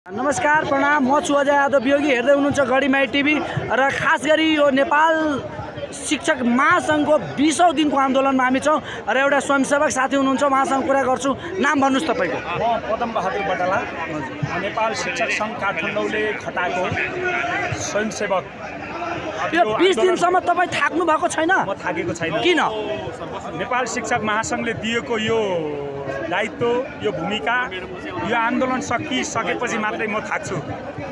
नमस्कार प्रणाम, म छु अजय यादव वियोगी। हेर्दै हुनुहुन्छ गढीमाई टिभी र खास गरी यो नेपाल शिक्षक महासङ्घको 20औं दिनको आन्दोलनमा हामी छौँ र एउटा स्वयंसेवक साथी हुनुहुन्छ, उहाँसँग कुरा गर्छु। नाम भन्नुहोस् तपाईँको। म पदम बहादुर बटाला, नेपाल शिक्षक सङ्घ काठमाडौँले खटाएको स्वयंसेवक। यो 20 दिनसम्म तपाईँ थाक्नु भएको छैन? म थाकेको छैन। किन? नेपाल शिक्षक महासङ्घले दिएको यो दायित्व, यो भूमिका, यो आन्दोलन सकिसकेपछि मात्रै म थाक्छु।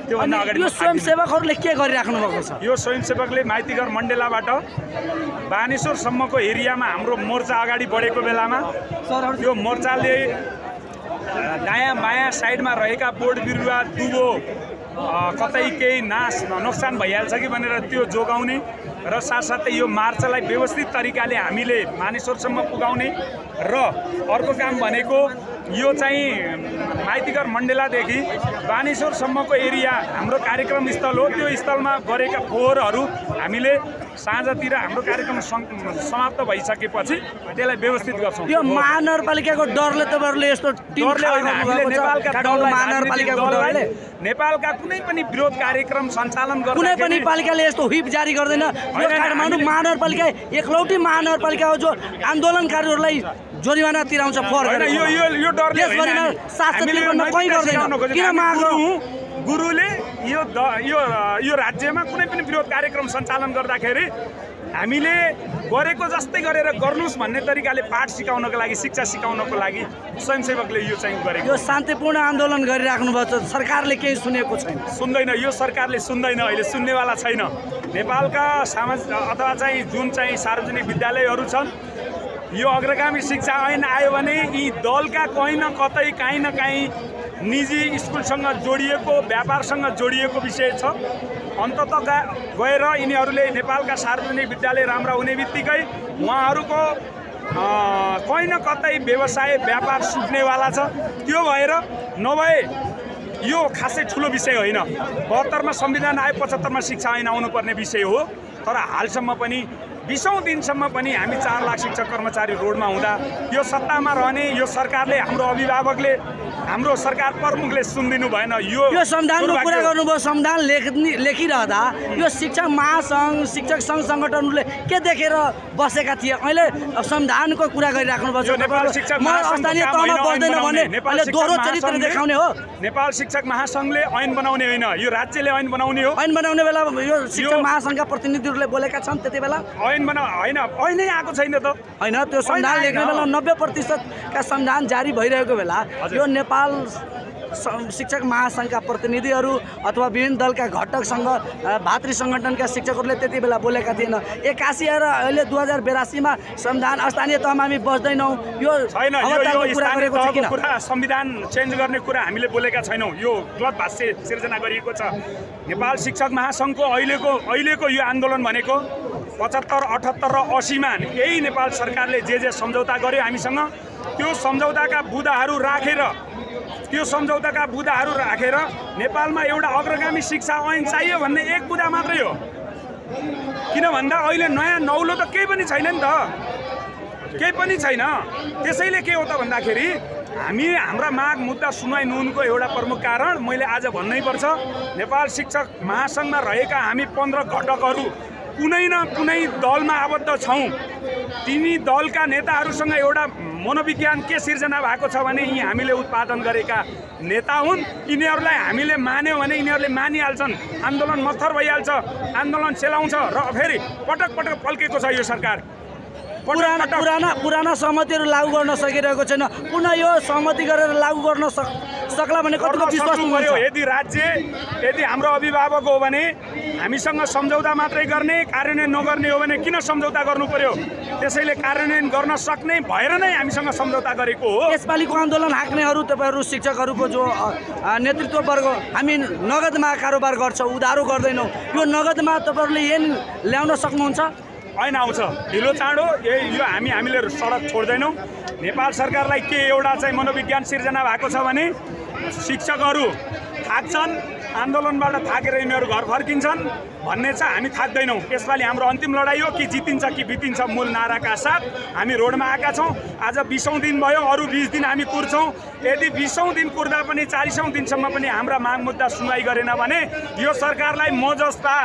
त्योभन्दा अगाडि यो स्वयंसेवकहरूले के गरिराख्नु भएको छ? यो स्वयंसेवकले माइतीघर मण्डेलाबाट बानेश्वरसम्मको एरियामा हाम्रो मोर्चा अगाडि बढेको बेलामा यो मोर्चाले दायाँ बायाँ साइडमा रहेका बोट बिरुवा दुबो कतै केही नोक्सान भइहाल्छ कि भनेर त्यो जोगाउने र साथसाथै यो मार्चलाई व्यवस्थित तरिकाले हामीले मानेश्वरसम्म पुगाउने र अर्को काम भनेको यो चाहिँ माइतीघर मण्डेलादेखि बानेश्वरसम्मको एरिया हाम्रो कार्यक्रम स्थल हो। त्यो स्थलमा गरेका फोहोरहरू हामीले साँझतिर हाम्रो कार्यक्रम समाप्त भइसकेपछि त्यसलाई व्यवस्थित गर्छौँ। यो महानगरपालिकाको डरले तपाईँहरूले यस्तो नेपालका कुनै पनि विरोध कार्यक्रम सञ्चालन गर्दा कुनै पनि पालिकाले यस्तो व्हिप जारी गर्दैन। यो काठमाडौँ महानगरपालिका एकलौटी महानगरपालिका हो जो आन्दोलनकारीहरूलाई जोरिमाना तिराउँछ। यो डरले गुरुले यो राज्यमा कुनै पनि विरोध कार्यक्रम सञ्चालन गर्दाखेरि हामीले गरेको जस्तै गरेर गर्नुस् भन्ने तरिकाले पाठ सिकाउनको लागि, शिक्षा सिकाउनको लागि स्वयंसेवकले यो चाहिँ गरेको। यो शान्तिपूर्ण आन्दोलन गरिराख्नु भएको छ, सरकारले केही सुनेको छैन? सुन्दैन, यो सरकारले सुन्दैन, अहिले सुन्नेवाला छैन। नेपालका सामाजिक अथवा चाहिँ जुन चाहिँ सार्वजनिक विद्यालयहरू छन्, यो अग्रगामी शिक्षा ऐन आयो भने यी दलका कहीँ न कतै काहीँ न काहीँ निजी स्कुलसँग जोडिएको, व्यापारसँग जोडिएको विषय छ। अन्ततः गएर यिनीहरूले नेपालका सार्वजनिक विद्यालय राम्रा हुने बित्तिकै उहाँहरूको कहीँ न कतै व्यवसाय व्यापार सुक्नेवाला छ। त्यो भएर नभए यो खासै ठुलो विषय होइन। 72मा संविधान आयो, 75मा शिक्षा ऐन आउनुपर्ने विषय हो। तर हालसम्म पनि 20औं दिनसम्म पनि हामी 4 लाख शिक्षक कर्मचारी रोडमा हुँदा यो सत्तामा रहने यो सरकारले, हाम्रो अभिभावकले, हाम्रो सरकार प्रमुखले सुनिदिनु भएन। यो संविधानको कुरा गर्नुभयो। संविधान लेखिरहँदा यो शिक्षक महासङ्घ, शिक्षक सङ्घ सङ्गठनहरूले के देखेर बसेका थिए? अहिले संविधानको कुरा गरिराख्नु भएको छ। नेपाल शिक्षक स्थानीय तहमा बस्दैन भने अहिले दोहोरो चरित्र देखाउने हो। नेपाल शिक्षक महासङ्घले ऐन बनाउने होइन, यो राज्यले ऐन बनाउने हो। ऐन बनाउने बेला यो शिक्षक महासङ्घका प्रतिनिधिहरूले बोलेका छन् त्यति बेला? होइन, ऐनै आएको छैन त। होइन, त्यो संविधान लेख्ने बेला 90% का संविधान जारी भइरहेको बेला यो नेपाल शिक्षक महासङ्घका प्रतिनिधिहरू अथवा विभिन्न दलका घटकसँग भातृ सङ्गठनका शिक्षकहरूले त्यति बेला बोलेका थिएन। 81 र अहिले 2082मा संविधान स्थानीय तहमा हामी बस्दैनौँ, यो संविधान चेन्ज गर्ने कुरा हामीले बोलेका छैनौँ। यो गलत भाष्य सिर्जना गरिएको छ। नेपाल शिक्षक महासङ्घको अहिलेको यो आन्दोलन भनेको 75, 78 र 80मा यही नेपाल सरकारले जे सम्झौता गर्यो हामीसँग, त्यो सम्झौताका बुँदाहरू राखेर नेपालमा एउटा अग्रगामी शिक्षा ऐन चाहियो भन्ने एक बुँदा मात्रै हो। किन भन्दा अहिले नयाँ नौलो त केही पनि छैन नि त, केही पनि छैन। त्यसैले के हो त भन्दाखेरि हाम्रा माग मुद्दा सुनवाई नहुनुको एउटा प्रमुख कारण मैले आज भन्नै पर्छ। नेपाल शिक्षक महासङ्घमा रहेका हामी 15 घटकहरू कुनै न कुनै दलमा आबद्ध छौँ। तिनी दलका नेताहरूसँग एउटा मनोविज्ञान के सिर्जना भएको छ भने यी हामीले उत्पादन गरेका नेता हुन्। यिनीहरूलाई हामीले मान्यो भने यिनीहरूले मानिहाल्छन्, आन्दोलन मत्थर भइहाल्छ, आन्दोलन चलाउँछ र फेरि पटक पटक पल्केको छ यो सरकार। पुराना सहमतिहरू लागू गर्न सकिरहेको छैन। पुनः यो सहमति गरेर लागू गर्न सक्ला भने कतिको विश्वास पर्यो? यदि हाम्रो अभिभावक हो भने हामीसँग सम्झौता मात्रै गर्ने, कार्यान्वयन नगर्ने हो भने किन सम्झौता गर्नु पर्यो? त्यसैले कार्यान्वयन गर्न सक्ने भएर नै हामीसँग सम्झौता गरेको हो। यसपालिको आन्दोलन हाँक्नेहरू तपाईँहरू शिक्षकहरूको जो नेतृत्व वर्ग, हामी नगदमा कारोबार गर्छौँ, उधारो गर्दैनौँ, यो नगदमा तपाईँहरूले ऐन ल्याउन सक्नुहुन्छ? ऐन आउँछ ढिलो चाँडो, यो हामीले सडक छोड्दैनौँ। नेपाल सरकारलाई के एउटा चाहिँ मनोविज्ञान सिर्जना भएको छ भने शिक्षकहरू थाक्छन्, आन्दोलनबाट थाकेर यिनीहरू घर फर्किन्छन् भन्ने चाहिँ हामी थाक्दैनौँ। यसपालि हाम्रो अन्तिम लडाइँ हो कि जितिन्छ कि बितिन्छ मूल नाराका साथ हामी रोडमा आएका छौँ। आज 20औं दिन भयो, अरू 20 दिन हामी कुर्छौँ। यदि 20औं दिन कुर्दा पनि 40औं दिनसम्म पनि हाम्रा माग मुद्दा सुनवाई गरेन भने यो सरकारलाई म जस्ता